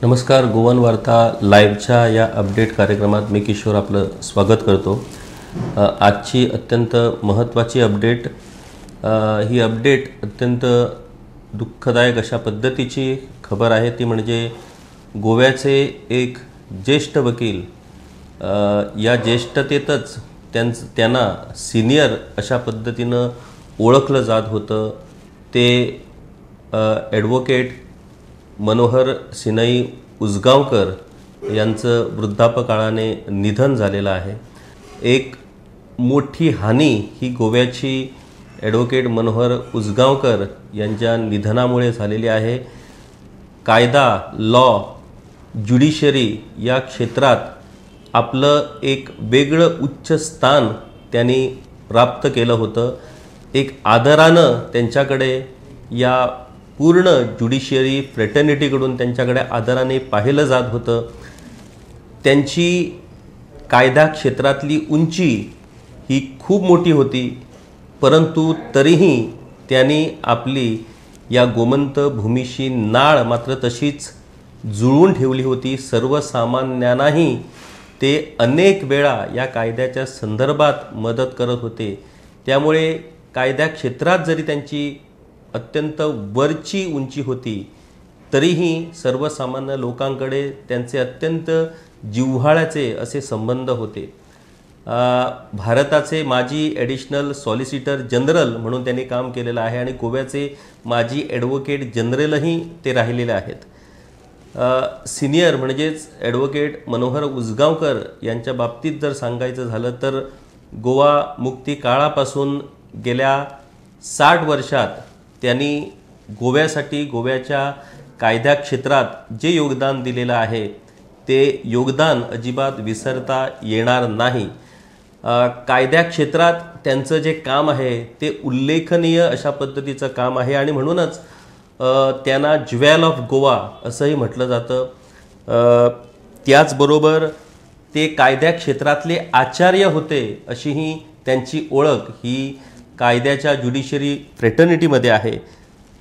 नमस्कार, गोवन वार्ता लाईव्हच्या या अपडेट कार्यक्रमात मी किशोर आपलं स्वागत करतो। आजची अत्यंत महत्त्वाची अपडेट ही अपडेट अत्यंत दुःखदायक अशा पद्धतीची खबर आहे। ती म्हणजे गोव्याचे एक ज्येष्ठ वकील या ज्येष्ठतेतच त्यांना सीनियर अशा पद्धतीनं ओळखलं जात होतं। ते ॲडव्होकेट मनोहर सिनई उसगावकर यांचं वृद्धापकाळाने निधन झालेलं आहे। एक मोठी हानी ही गोव्याची ॲडव्होकेट मनोहर उसगावकर यांच्या निधनामुळे झालेली आहे। कायदा, लॉ, ज्युडिशरी या क्षेत्रात आपलं एक वेगळं उच्च स्थान त्यांनी प्राप्त केलं होतं। एक आदरानं त्यांच्याकडे या पूर्ण ज्युडिशियरी फ्रेटर्निटीकडून त्यांच्याकडे आदराने पाहिलं जात होतं। त्यांची कायदा क्षेत्रातली उंची ही खूप मोठी होती, परंतु तरीही त्यांनी आपली या गोमंत भूमीशी नाळ मात्र तशीच जुळवून ठेवली होती। सर्वसामान्यांनाही ते अनेक वेळा या कायद्याच्या संदर्भात मदत करत होते। त्यामुळे कायदा क्षेत्रात जरी त्यांची अत्यंत वरची उंची होती, तरीही सर्वसामान्य लोकांकडे त्यांचे अत्यंत जिव्हाळ्याचे असे संबंध होते। भारताचे माजी ॲडिशनल सॉलिसिटर जनरल म्हणून त्यांनी काम केलेलं आहे आणि गोव्याचे माजी ॲडव्होकेट जनरलही ते राहिलेले आहेत। सिनियर म्हणजेच ॲडव्होकेट मनोहर उसगावकर यांच्या बाबतीत जर सांगायचं झालं तर गोवा मुक्ती काळापासून गेल्या 60 वर्षात त्यांनी गोव्यासाठी, गोव्याच्या कायदा क्षेत्रात जे योगदान दिलेलं आहे ते योगदान अजिबात विसरता येणार नाही। कायदा क्षेत्रात त्यांचं जे काम आहे ते उल्लेखनीय अशा पद्धतीचं काम आहे आणि म्हणूनच त्यांना ज्वेल ऑफ गोवा असंही म्हटलं जातं। त्याचबरोबर ते कायदा क्षेत्रातले आचार्य होते अशीही त्यांची ओळख ही कायद्याच्या ज्युडिशरी फ्रेटर्निटीमध्ये आहे।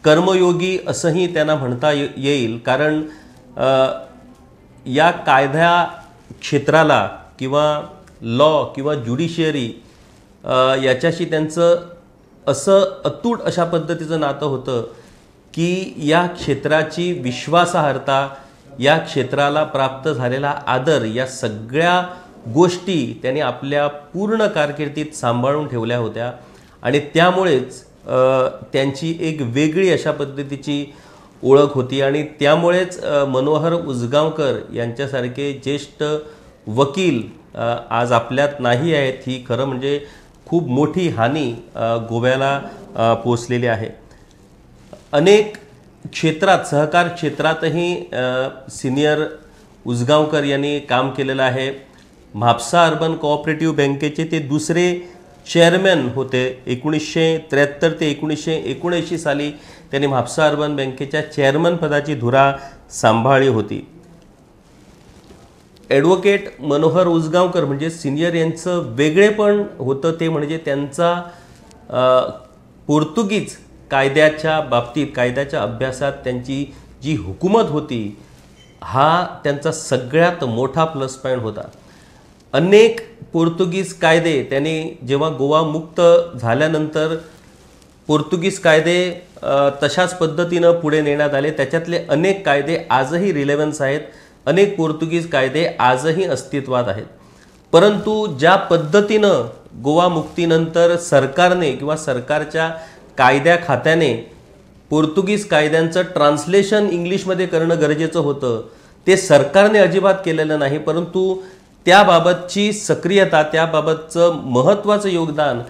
कर्मयोगी असंही त्यांना म्हणता येईल, कारण या कायदा क्षेत्राला किंवा लॉ किंवा ज्युडिशियरी याच्याशी त्यांचं असं अतूट अशा पद्धतीचं नातं होतं की या क्षेत्राची विश्वासार्हता, या क्षेत्राला प्राप्त झालेला आदर, या सगळ्या गोष्टी त्यांनी आपल्या पूर्ण कारकिर्दीत सांभाळून ठेवल्या होत्या आणि त्यामुळेच त्यांची एक वेगळी अशा पद्धतीची ओळख होती आणि त्यामुळेच मनोहर उसगावकर यांच्यासारखे ज्येष्ठ वकील आज आपल्यात नाही आहेत। ही खरं म्हणजे खूप मोठी हानी गोव्याला पोचलेली आहे। अनेक क्षेत्रात, सहकार क्षेत्रातही सिनियर उसगावकर यांनी काम केलेलं आहे। म्हापसा अर्बन कोऑपरेटिव्ह बँकेचे ते दुसरे चेअरमॅन होते। 1973 ते 1979 साली त्यांनी म्हापसा अर्बन बँकेच्या चेअरमन पदाची धुरा सांभाळली होती। ॲडव्होकेट मनोहर उसगावकर म्हणजे सिनियर यांचं वेगळेपण होतं ते म्हणजे त्यांचा पोर्तुगीज कायद्याच्या बाबतीत, कायद्याच्या अभ्यासात त्यांची जी हुकूमत होती हा त्यांचा सगळ्यात मोठा प्लस पॉईंट होता। अनेक पोर्तुगीज कायदे त्यांनी जेव्हा गोवा मुक्त झाल्यानंतर पोर्तुगीज कायदे तशाच पद्धतीनं पुढे नेण्यात आले। त्याच्यातले अनेक कायदे आजही रिलेव्हन्स आहेत, अनेक पोर्तुगीज कायदे आजही अस्तित्वात आहेत। परंतु ज्या पद्धतीनं गोवा मुक्तीनंतर सरकारने किंवा सरकारच्या कायद्या खात्याने पोर्तुगीज कायद्यांचं ट्रान्सलेशन इंग्लिशमध्ये करणं गरजेचं होतं, ते सरकारने अजिबात केलेलं नाही। परंतु त्याबाबतची सक्रियता, त्याबाबतचं महत्त्वाचं योगदान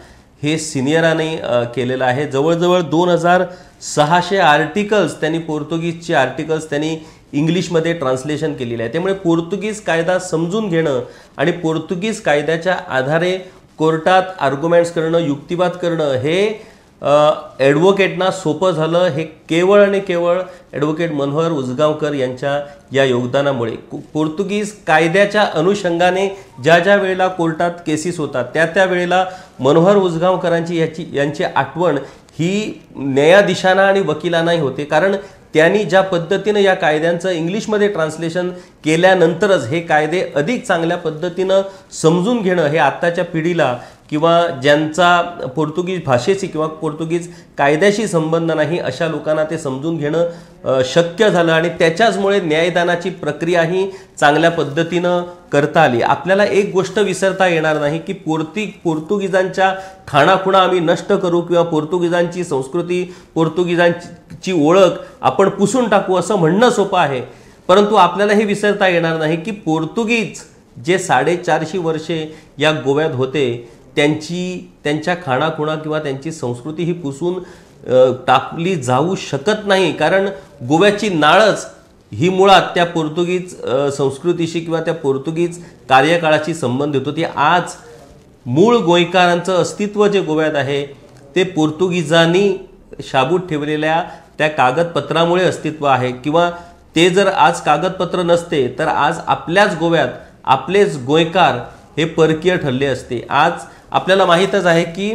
हे सिनियरांनी केलेलं आहे। जवळजवळ 2600 आर्टिकल्स त्यांनी, पोर्तुगीजचे आर्टिकल्स त्यांनी इंग्लिशमध्ये ट्रान्सलेशन केलेले आहे। त्यामुळे पोर्तुगीज कायदा समजून घेणं आणि पोर्तुगीज कायद्याच्या आधारे कोर्टात आर्ग्युमेंट्स करणं, युक्तिवाद करणं हे ॲडव्होकेटना सोपं झालं। हे केवळ आणि केवळ ॲडव्होकेट मनोहर उसगावकर यांच्या या योगदानामुळे। पोर्तुगीज कायद्याच्या अनुषंगाने ज्या ज्या वेळेला कोर्टात केसेस होतात त्या वेळेला मनोहर उसगावकरांची यांची आठवण ही न्यायाधीशांना आणि वकिलांनाही होते, कारण त्यांनी ज्या पद्धतीनं या कायद्यांचं इंग्लिशमध्ये ट्रान्सलेशन केल्यानंतरच हे कायदे अधिक चांगल्या पद्धतीनं समजून घेणं हे आत्ताच्या पिढीला किंवा ज्यांचा पोर्तुगीज भाषेशी किंवा पोर्तुगीज कायद्याशी संबंध नाही अशा लोकांना ते समजून घेणं शक्य झालं आणि त्याच्याचमुळे न्यायदानाची प्रक्रियाही चांगल्या पद्धतीनं करता आली. आपल्याला एक गोष्ट विसरता येणार नाही की पोर्तुगीजांच्या खाणाखुणा आम्ही नष्ट करू किंवा पोर्तुगीजांची संस्कृती पोर्तुगीजांची ओळख आपण पुसून टाकू असं म्हणणं सोपं आहे, परंतु आपल्याला हे विसरता येणार नाही की पोर्तुगीज जे 450 वर्षे या गोव्यात होते त्यांच्या खाणाखुणा किंवा त्यांची संस्कृती ही पुसून टाकली जाऊ शकत नाही, कारण गोव्याची नाळच ही मुळात त्या पोर्तुगीज संस्कृतीशी किंवा त्या पोर्तुगीज कार्यकाळाशी संबंधित होती. आज मूळ गोयकारांचं अस्तित्व जे गोव्यात आहे ते पोर्तुगीजांनी शाबूत ठेवलेल्या त्या कागदपत्रामुळे अस्तित्व आहे, किंवा ते जर आज कागदपत्र नसते तर आज आपल्याच गोव्यात आपलेच गोयकार हे परकीय ठरले असते. आज आपल्याला माहीतच आहे की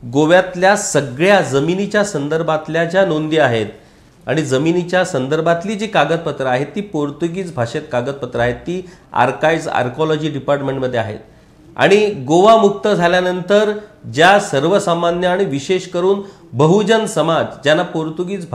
गोव्यातल्या सगळ्या जमिनीच्या संदर्भातल्या ज्या नोंदी आहेत आणि जमिनीच्या संदर्भातली जी कागदपत्र आहेत ती पोर्तुगीज भाषेत कागदपत्र आहेत, ती आर्कॉलॉजी डिपार्टमेंटमध्ये आहेत. आणि गोवा मुक्त झाल्यानंतर ज्या सर्वसामान्य आणि विशेष करून बहुजन समाज ज्यांना पोर्तुगीज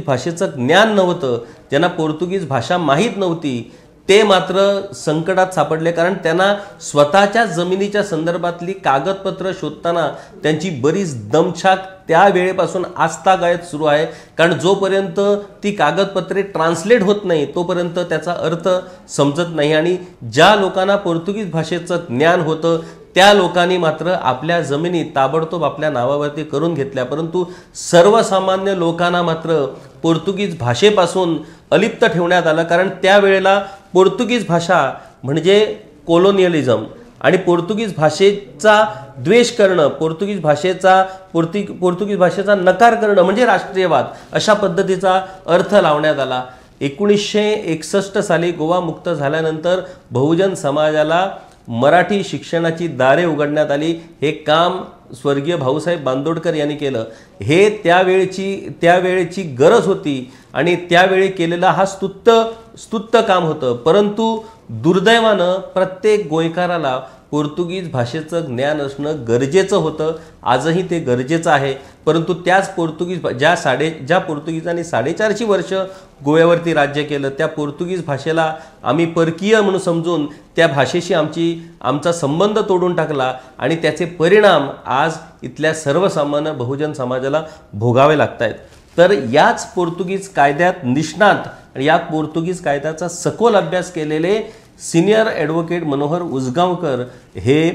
भाषेचं ज्ञान नव्हतं, ज्यांना पोर्तुगीज भाषा माहीत नव्हती, ते मात्र संकटात सापडले, कारण त्यांना स्वतःच्या जमिनीच्या संदर्भातली कागदपत्र शोधताना त्यांची बरीच दमछाक त्या वेळेपासून आजतागायत सुरू आहे. कारण जोपर्यंत ती कागदपत्रे ट्रान्सलेट होत नाही तोपर्यंत त्याचा अर्थ समजत नाही. आणि ज्या लोकांना पोर्तुगीज भाषेचं ज्ञान होतं त्या लोकांनी मात्र आपल्या जमिनी ताबडतोब आपल्या नावावरती करून घेतल्या, परंतु सर्वसामान्य लोकांना मात्र पोर्तुगीज भाषेपासून अलिप्त ठेवण्यात आलं. कारण त्यावेळेला पोर्तुगीज भाषा म्हणजे कोलोनियलिझम आणि पोर्तुगीज भाषेचा द्वेष करणं, पोर्तुगीज भाषेचा नकार करणं म्हणजे राष्ट्रीयवाद अशा पद्धतीचा अर्थ लावण्यात आला. 1961 साली गोवा मुक्त झाल्यानंतर बहुजन समाजाला मराठी शिक्षणाची दारे उघडण्यात आली. हे काम स्वर्गीय भाऊसाहेब बांदोडकर यांनी केलं. हे त्यावेळेची गरज होती आणि त्यावेळी केलेला हा स्तुत्य काम होतं. परंतु दुर्दैवानं प्रत्येक गोयकाराला पोर्तुगीज भाषेचं ज्ञान असणं गरजेचं होतं. आजही ते गरजेचं आहे, परंतु त्याच ज्या पोर्तुगीजांनी 450 वर्ष गोव्यावरती राज्य केलं त्या पोर्तुगीज भाषेला आम्ही परकीय म्हणून समजून त्या भाषेशी आमचा संबंध तोडून टाकला आणि त्याचे परिणाम आज इथल्या सर्वसामान्य बहुजन समाजाला भोगावे लागत आहेत. तर याच पोर्तुगीज कायद्यात निष्णात आणि या पोर्तुगीज कायद्याचा सखोल अभ्यास केलेले सिनियर ॲडव्होकेट मनोहर उजगावकर हे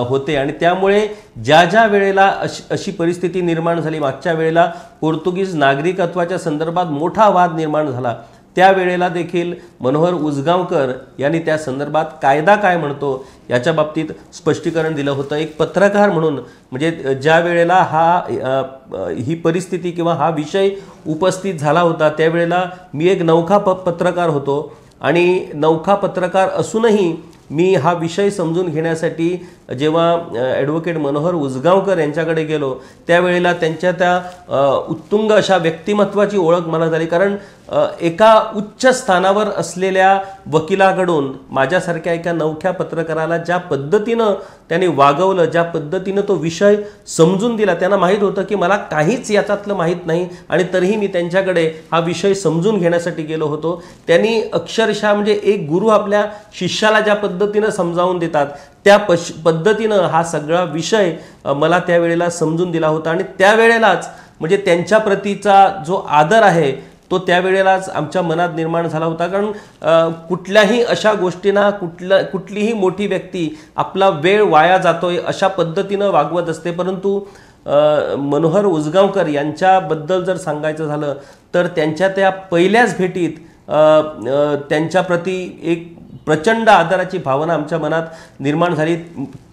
होते. आणि त्यामुळे ज्या वेळेला अशी परिस्थिती निर्माण झाली, मागच्या वेळेला पोर्तुगीज नागरिकत्वाच्या संदर्भात मोठा वाद निर्माण झाला, त्यावेळेला देखील मनोहर उजगावकर यांनी त्या संदर्भात कायदा काय म्हणतो याच्या बाबतीत स्पष्टीकरण दिलं होतं. एक पत्रकार म्हणून म्हणजे ज्या वेळेला ही परिस्थिती किंवा हा विषय उपस्थित झाला होता त्यावेळेला मी एक नौखा पत्रकार होतो आणि नौखा पत्रकार असूनही मी हा विषय समजून घेण्यासाठी जेव्हा ॲडव्होकेट मनोहर उजगावकर यांच्याकडे गेलो त्यावेळेला त्यांच्या त्या उत्तुंग अशा व्यक्तिमत्वाची ओळख मला झाली. कारण एका उच्च स्थानावर असलेल्या वकिलाकडून माझ्यासारख्या एका नवख्या पत्रकाराला ज्या पद्धतीनं त्यांनी वागवलं, ज्या पद्धतीनं तो विषय समजून दिला, त्यांना माहीत होतं की मला काहीच याच्यातलं माहीत नाही आणि तरीही मी त्यांच्याकडे हा विषय समजून घेण्यासाठी गेलो होतो. त्यांनी अक्षरशः म्हणजे एक गुरु आपल्या शिष्याला ज्या पद्धतीनं समजावून देतात त्या पद्धतीनं हा सगळा विषय मला त्यावेळेला समजून दिला होता. आणि त्यावेळेलाच म्हणजे त्यांच्या प्रतीचा जो आदर आहे तो त्यावेळेलाच आमच्या मनात निर्माण झाला होता. कारण कुठल्याही अशा गोष्टींना कुठलीही मोठी व्यक्ती आपला वेळ वाया जातोय अशा पद्धतीनं वागवत असते, परंतु मनोहर उजगावकर यांच्याबद्दल जर सांगायचं झालं तर त्यांच्या त्या पहिल्याच भेटीत त्यांच्याप्रती एक प्रचंड आदराची भावना आमच्या मनात निर्माण झाली.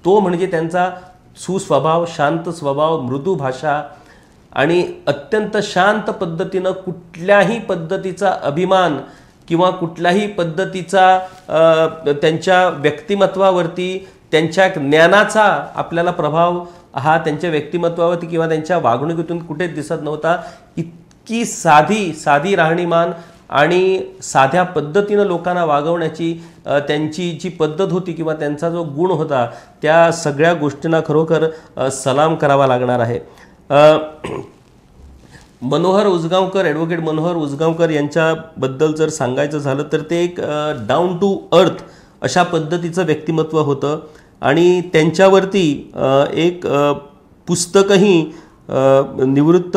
तो म्हणजे त्यांचा सुस्वभाव, शांत स्वभाव, मृदू भाषा आणि अत्यंत शांत पद्धतीनं कुठल्याही पद्धतीचा अभिमान किंवा कुठल्याही पद्धतीचा त्यांच्या व्यक्तिमत्वावरती त्यांच्या ज्ञानाचा आपल्याला प्रभाव हा त्यांच्या व्यक्तिमत्वावरती किंवा त्यांच्या वागणुकीतून कुठेच दिसत नव्हता. इतकी साधी साधी राहणीमान आणि साध्या पद्धतीनं लोकांना वागवण्याची त्यांची जी पद्धत होती किंवा त्यांचा जो गुण होता, त्या सगळ्या गोष्टींना खरोखर सलाम करावा लागणार आहे. मनोहर उजगावकर, ॲडव्होकेट मनोहर उजगावकर यांच्याबद्दल जर सांगायचं झालं तर ते एक डाऊन टू अर्थ अशा पद्धतीचं व्यक्तिमत्व होतं. आणि त्यांच्यावरती एक पुस्तकही निवृत्त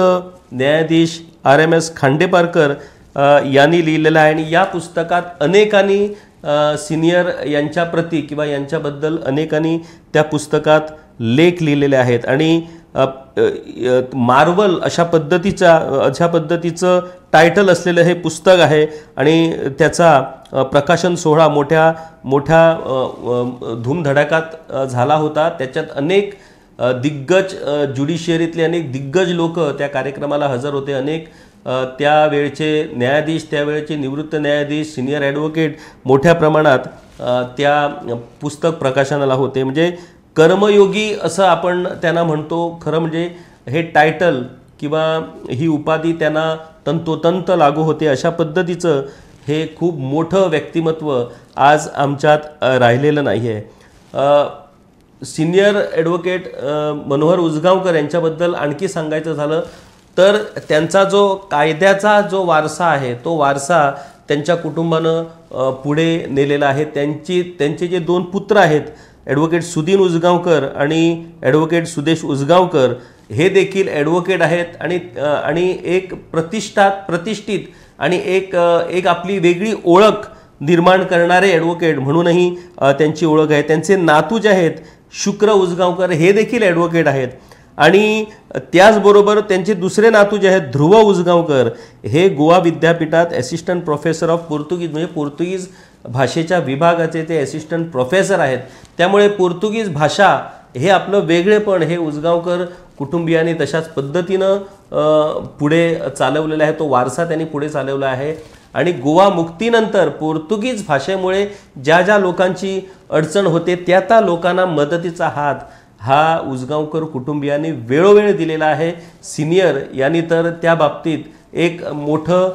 न्यायाधीश RMS खांडेपारकर यांनी लिहिलेलं आहे. आणि या पुस्तकात अनेकांनी सिनियर यांच्याप्रती किंवा यांच्याबद्दल अनेकांनी त्या पुस्तकात लेख लिहिलेले आहेत. आणि मार्वल अशा पद्धतीचं टायटल असलेलं हे पुस्तक आहे. आणि त्याचा प्रकाशन सोहळा मोठ्या धूमधडाक्यात झाला होता. त्याच्यात अनेक दिग्गज ज्युडिशियरीतले अनेक दिग्गज लोक त्या कार्यक्रमाला हजर होते. अनेक त्यावेळचे न्यायाधीश, त्यावेळचे निवृत्त न्यायाधीश, सिनियर ॲडव्होकेट मोठ्या प्रमाणात त्या पुस्तक प्रकाशनाला होते. म्हणजे कर्मयोगी असं आपण त्यांना म्हणतो. खरं म्हणजे हे टायटल किंवा ही उपाधी त्यांना तंतोतंत लागू होते. अशा पद्धतीचं हे खूप मोठं व्यक्तिमत्व आज आमच्यात राहिलेलं नाही आहे. सिनियर ॲडव्होकेट मनोहर उजगावकर यांच्याबद्दल आणखी सांगायचं झालं तर त्यांचा जो कायद्याचा जो वारसा आहे, तो वारसा त्यांच्या कुटुंबानं पुढे नेलेला आहे. त्यांचे जे 2 पुत्र आहेत, ॲडव्होकेट सुदीन उजगावकर आणि ॲडव्होकेट सुदेश उजगावकर, हे देखील ॲडव्होकेट आहेत. आणि एक प्रतिष्ठित आणि एक आपली वेगळी ओळख निर्माण करणारे ॲडव्होकेट म्हणूनही त्यांची ओळख आहे. त्यांचे नातू जे आहेत शुक्र उजगावकर, हे देखील ॲडव्होकेट आहेत. आणि त्याचबरोबर त्यांचे दुसरे नातू जे आहेत ध्रुव उजगावकर, हे गोवा विद्यापीठात असिस्टंट प्रोफेसर ऑफ पोर्तुगीज म्हणजे पोर्तुगीज भाषेच्या विभागाचे ते असिस्टंट प्रोफेसर आहेत. त्यामुळे पोर्तुगीज भाषा हे आपलं वेगळेपण हे उजगावकर कुटुंबियांनी तशाच पद्धतीनं पुढे चालवलेला आहे. तो वारसा त्यांनी पुढे चालवला आहे. आणि गोवा मुक्तीनंतर पोर्तुगीज भाषेमुळे ज्या लोकांची अडचण होते त्या लोकांना मदतीचा हात हा उजगावकर कुटुंबियांनी वेळोवेळ दिलेला आहे. सिनियर यांनी तर त्या बाबतीत एक मोठं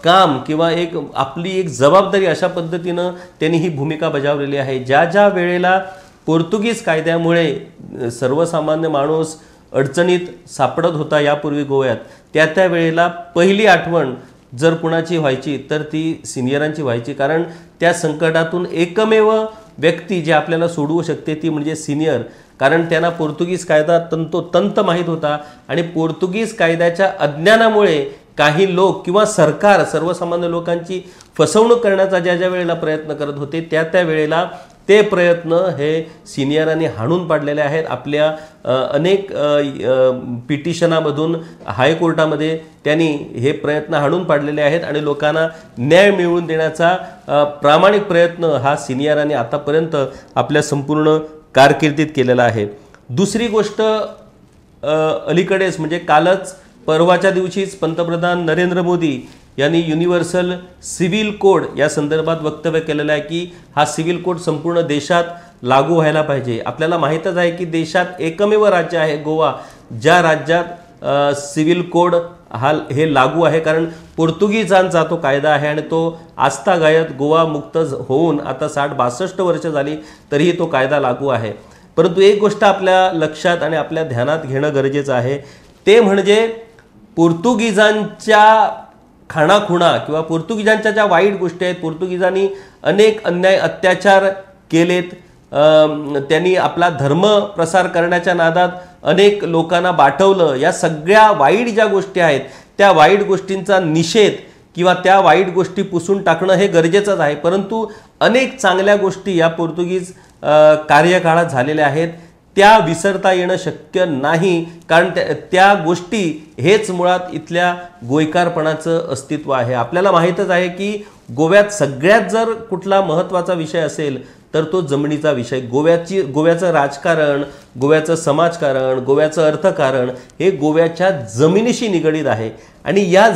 काम किंवा आपली एक जबाबदारी अशा पद्धतीनं त्यांनी ही भूमिका बजावलेली आहे. ज्या वेळेला पोर्तुगीज कायद्यामुळे सर्वसामान्य माणूस अडचणीत सापडत होता यापूर्वी गोव्यात, त्या वेळेला पहिली आठवण जर कुणाची व्हायची तर ती सिनियरांची व्हायची. कारण त्या संकटातून एकमेव व्यक्ती जी आपल्याला सोडवू शकते ती म्हणजे सिनियर. कारण त्यांना पोर्तुगीज कायदा तंतोतंत माहीत होता. आणि पोर्तुगीज कायद्याच्या अज्ञानामुळे काही लोक किंवा सरकार सर्वसामान्य लोकांची फसवणूक करण्याचा ज्या वेळेला प्रयत्न करत होते त्या वेळेला ते प्रयत्न हे सिनियरांनी हाणून पाडलेले आहेत. आपल्या अनेक पिटिशनामधून हायकोर्टामध्ये त्यांनी हे प्रयत्न हाणून पाडलेले आहेत. आणि लोकांना न्याय मिळवून देण्याचा प्रामाणिक प्रयत्न हा सिनियरांनी आतापर्यंत आपल्या संपूर्ण कारकिर्दीत केलेला आहे. दुसरी गोष्ट, अलीकडेच म्हणजे कालच परवाच्या दिवशीच पंतप्रधान नरेंद्र मोदी यांनी युनिव्हर्सल सिव्हिल कोड या संदर्भात वक्तव्य केलेलं आहे की हा सिव्हिल कोड संपूर्ण देशात लागू व्हायला पाहिजे. आपल्याला माहीतच आहे की देशात एकमेव राज्य आहे गोवा ज्या राज्यात सिव्हिल कोड हे लागू आहे. कारण पोर्तुगीजांचा तो कायदा आहे आणि तो आजतागायत गोवा मुक्त होऊन आता 60-62 वर्ष झाली तरीही तो कायदा लागू आहे. परंतु एक गोष्ट आपल्या लक्षात आणि आपल्या ध्यानात घेणं गरजेचं आहे, ते म्हणजे पोर्तुगीजांच्या खाणाखुणा किंवा पोर्तुगीजांच्या ज्या वाईट गोष्टी आहेत, पोर्तुगीजांनी अनेक अन्याय अत्याचार केलेत, त्यांनी आपला धर्म प्रसार करण्याच्या नादात अनेक लोकांना बाटवलं, या सगळ्या वाईट ज्या गोष्टी आहेत त्या वाईट गोष्टींचा निषेध किंवा त्या वाईट गोष्टी पुसून टाकणं हे गरजेचंच आहे. परंतु अनेक चांगल्या गोष्टी या पोर्तुगीज कार्यकाळात झालेल्या आहेत, त्या विसरता येणं शक्य नाही. कारण त्या गोष्टी हेच मुळात इथल्या गोयकारपणाचं अस्तित्व आहे. आपल्याला माहीतच आहे की गोव्यात सगळ्यात जर कुठला महत्त्वाचा विषय असेल तर तो जमिनीचा विषय. गोव्याचं राजकारण, गोव्याचं समाजकारण, गोव्याचं अर्थकारण हे गोव्याच्या जमिनीशी निगडीत आहे. आणि या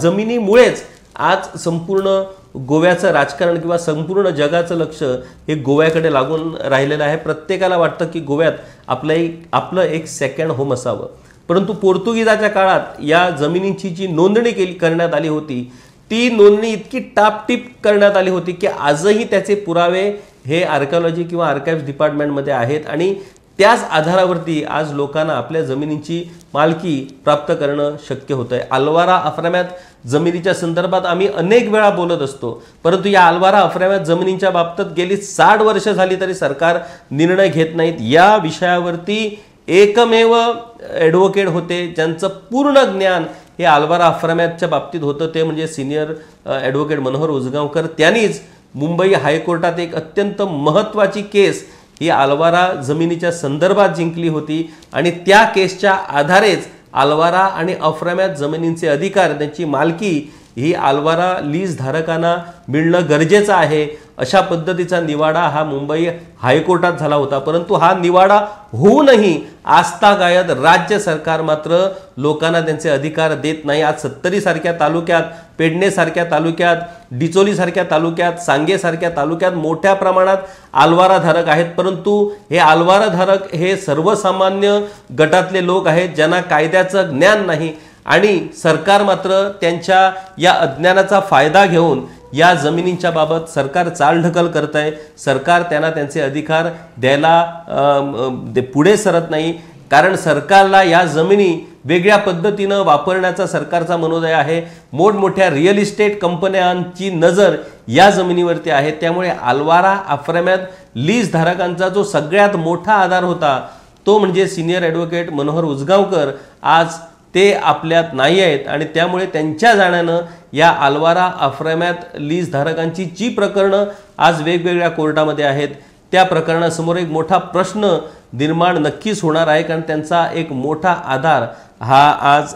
जमिनीमुळेच आज संपूर्ण गोव्याचं राजकारण किंवा संपूर्ण जगाचं लक्ष हे गोव्याकडे लागून राहिलेलं आहे. प्रत्येकाला वाटतं की गोव्यात आपलं एक सेकंड होम असावं. परंतु पोर्तुगीजाच्या काळात या जमिनींची जी नोंदणी करण्यात आली होती ती नोंदणी इतकी टापटीप करण्यात आली होती की आजही त्याचे पुरावे हे आर्किओलॉजी किंवा आर्काइव्स डिपार्टमेंटमध्ये आहेत आणि त्याच आधारावरती आज लोकांना आपल्या जमिनींची मालकी प्राप्त करणं शक्य होतं आहे। अल्वारा अफराम्यात जमिनीच्या संदर्भात आम्ही अनेक वेळा बोलत असतो, परंतु या अल्वारा अफराम्यात जमिनींच्या बाबतीत गेली 60 वर्ष झाली तरी सरकार निर्णय घेत नाहीत। या विषयावरती एकमेव ॲडव्होकेट होते ज्यांचं पूर्ण ज्ञान हे अल्वारा अफराम्याच्या बाबतीत होतं, ते म्हणजे सिनियर ॲडव्होकेट मनोहर उजगावकर। त्यांनीच मुंबई हायकोर्टात एक अत्यंत महत्त्वाची केस ही अल्वारा जमिनीच्या संदर्भात जिंकली होती आणि त्या केसच्या आधारेच अल्वारा आणि अफराम्यात जमिनींचे अधिकार, त्यांची मालकी ही अल्वारा लीज धारकांना मिळणं गरजेचं आहे अशा पद्धतीचा निवाडा हा मुंबई हायकोर्टात झाला होता। परंतु हा निवाडा होऊनही आजतागायत राज्य सरकार मात्र लोकांना त्यांचे अधिकार देत नाही। आज 70 सारख्या तालुक्यात, पेडणे सारख्या तालुक्यात, डिचोली सारख्या तालुक्यात, सांगे सारख्या तालुक्यात मोठ्या प्रमाणात अल्वारा धारक आहेत, परंतु हे अल्वारा धारक हे सर्वसामान्य गटातले लोक आहेत ज्यांना कायद्याचं ज्ञान नाही आणि सरकार मात्र त्यांच्या या अज्ञानाचा फायदा घेऊन या जमिनींच्या बाबत सरकार चालढकल करत आहे। सरकार त्यांना त्यांचे अधिकार द्यायला पुढे सरत नाही, कारण सरकारला या जमिनी वेगळ्या पद्धतीनं वापरण्याचा सरकारचा मनोदय आहे। मोठमोठ्या रिअल इस्टेट कंपन्यांची नजर या जमिनीवरती आहे। त्यामुळे अल्वारा अफराम्यात लीज धारकांचा जो सगळ्यात मोठा आधार होता तो म्हणजे सिनियर ॲडव्होकेट मनोहर उजगावकर आज ते आपल्यात नाही आहेत आणि त्यामुळे त्यांच्या जाण्यानं या अल्वारा अफराम्यात लीज धारकांची जी प्रकरणं आज वेगवेगळ्या कोर्टामध्ये आहेत त्या प्रकरणासमोर एक मोठा प्रश्न निर्माण नक्कीच होणार आहे, कारण त्यांचा एक मोठा आधार हा आज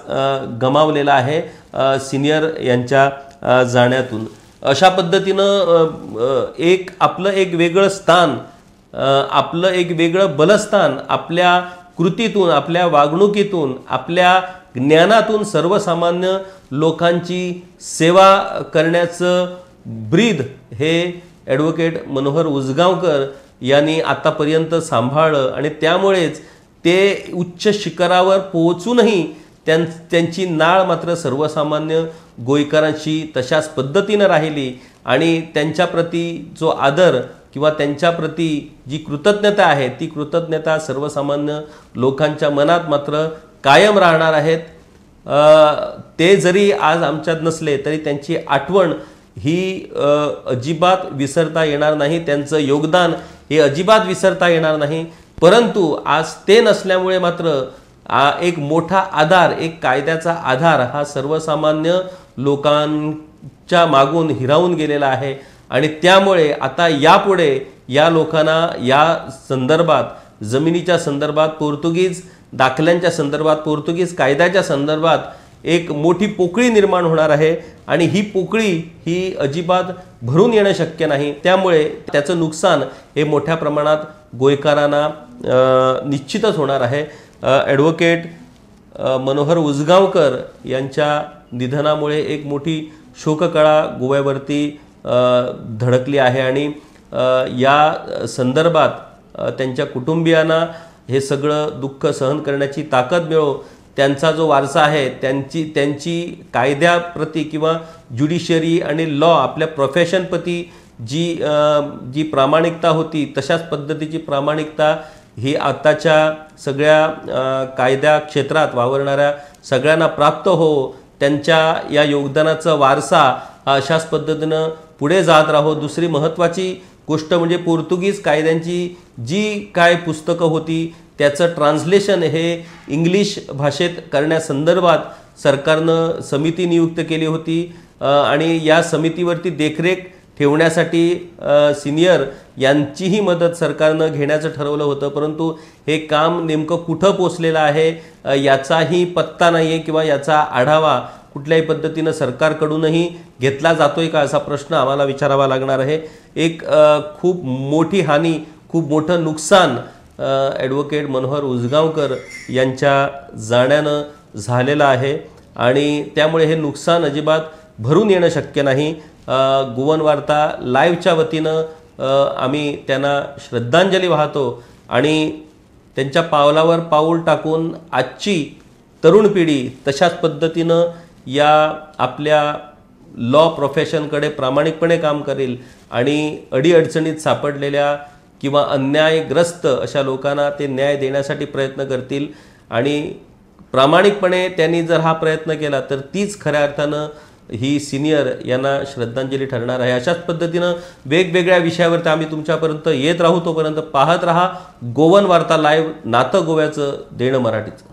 गमावलेला आहे सिनियर यांच्या जाण्यातून। अशा पद्धतीनं आपलं एक वेगळं स्थान, आपलं एक वेगळं बलस्थान आपल्या कृतीतून, आपल्या वागणुकीतून, आपल्या ज्ञानातून सर्वसामान्य लोकांची सेवा करण्याचं ब्रीद हे ॲडव्होकेट मनोहर उजगावकर यांनी आतापर्यंत सांभाळलं आणि त्यामुळेच ते उच्च शिखरावर पोहोचूनही त्यांची नाळ मात्र सर्वसामान्य गोयकरांशी तशाच पद्धतीनं राहिली आणि त्यांच्याप्रती जो आदर किंवा त्यांच्याप्रती जी कृतज्ञता आहे ती कृतज्ञता सर्वसामान्य लोकांच्या मनात मात्र कायम राहणार आहेत। ते जरी आज आमच्यात नसले तरी त्यांची आठवण ही अजिबात विसरता येणार नाही, त्यांचं योगदान हे अजिबात विसरता येणार नाही। परंतु आज ते नसल्यामुळे मात्र एक मोठा आधार, एक कायद्याचा आधार हा सर्वसामान्य लोकांच्या मागून हिरावून गेलेला आहे आणि त्यामुळे आता यापुढे या लोकांना या संदर्भात, जमिनीच्या संदर्भात, पोर्तुगीज दाखल्यांच्या संदर्भात, पोर्तुगीज कायद्याच्या संदर्भात एक मोठी पोकळी निर्माण होणार आहे आणि ही पोकळी ही अजिबात भरून येणं शक्य नाही। त्यामुळे त्याचं नुकसान हे मोठ्या प्रमाणात गोयकरांना निश्चितच होणार आहे। ॲडव्होकेट मनोहर उजगावकर यांच्या निधनामुळे एक मोठी शोककळा गोव्यावरती धडकली आहे आणि या संदर्भात त्यांच्या कुटुंबियांना हे सगळं दुःख सहन करण्याची ताकद मिळो, त्यांचा जो वारसा आहे त्यांची कायद्याप्रती किंवा ज्युडिशरी आणि लॉ आपल्या प्रोफेशनप्रती जी प्रामाणिकता होती तशाच पद्धतीची प्रामाणिकता ही आताच्या सगळ्या कायद्या क्षेत्रात वावरणाऱ्या सगळ्यांना प्राप्त हो, त्यांच्या या योगदानाचा वारसा अशाच पद्धतीनं पुढे जात राहो। दुसरी महत्त्वाची गोष्ट म्हणजे पोर्तुगीज कायद्यांची जी काय पुस्तकं होती त्याचं ट्रान्सलेशन हे इंग्लिश भाषेत करण्यासंदर्भात सरकारनं समिती नियुक्त केली होती आणि या समितीवरती देखरेख ठेवण्यासाठी सिनियर यांचीही मदत सरकारनं घेण्याचं ठरवलं होतं, परंतु हे काम नेमकं कुठं पोचलेलं आहे याचाही पत्ता नाही आहे किंवा याचा आढावा कुठल्याही पद्धतीनं सरकारकडूनही घेतला जातोय का असा प्रश्न आम्हाला विचारावा लागणार आहे। एक खूप मोठी हानी, खूप मोठं नुकसान ॲडव्होकेट मनोहर उजगावकर यांच्या जाण्यानं झालेलं आहे आणि त्यामुळे हे नुकसान अजिबात भरून येणं शक्य नाही। गोवन वार्ता लाईव्हच्या वतीनं आम्ही त्यांना श्रद्धांजली वाहतो आणि त्यांच्या पावलावर पाऊल टाकून आजची तरुण पिढी तशाच पद्धतीनं या आपल्या लॉ प्रोफेशनकडे प्रामाणिकपणे काम करेल आणि अडीअडचणीत सापडलेल्या किंवा अन्यायग्रस्त अशा लोकांना ते न्याय देण्यासाठी प्रयत्न करतील आणि प्रामाणिकपणे त्यांनी जर हा प्रयत्न केला तर तीच खऱ्या अर्थानं ही सिनियर यांना श्रद्धांजली ठरणार आहे. अशाच पद्धतीनं वेगवेगळ्या विषयावरती आम्ही तुमच्यापर्यंत येत राहू. तोपर्यंत पाहत राहा गोवन वार्ता लाईव्ह, नातं गोव्याचं, देणं मराठीचं.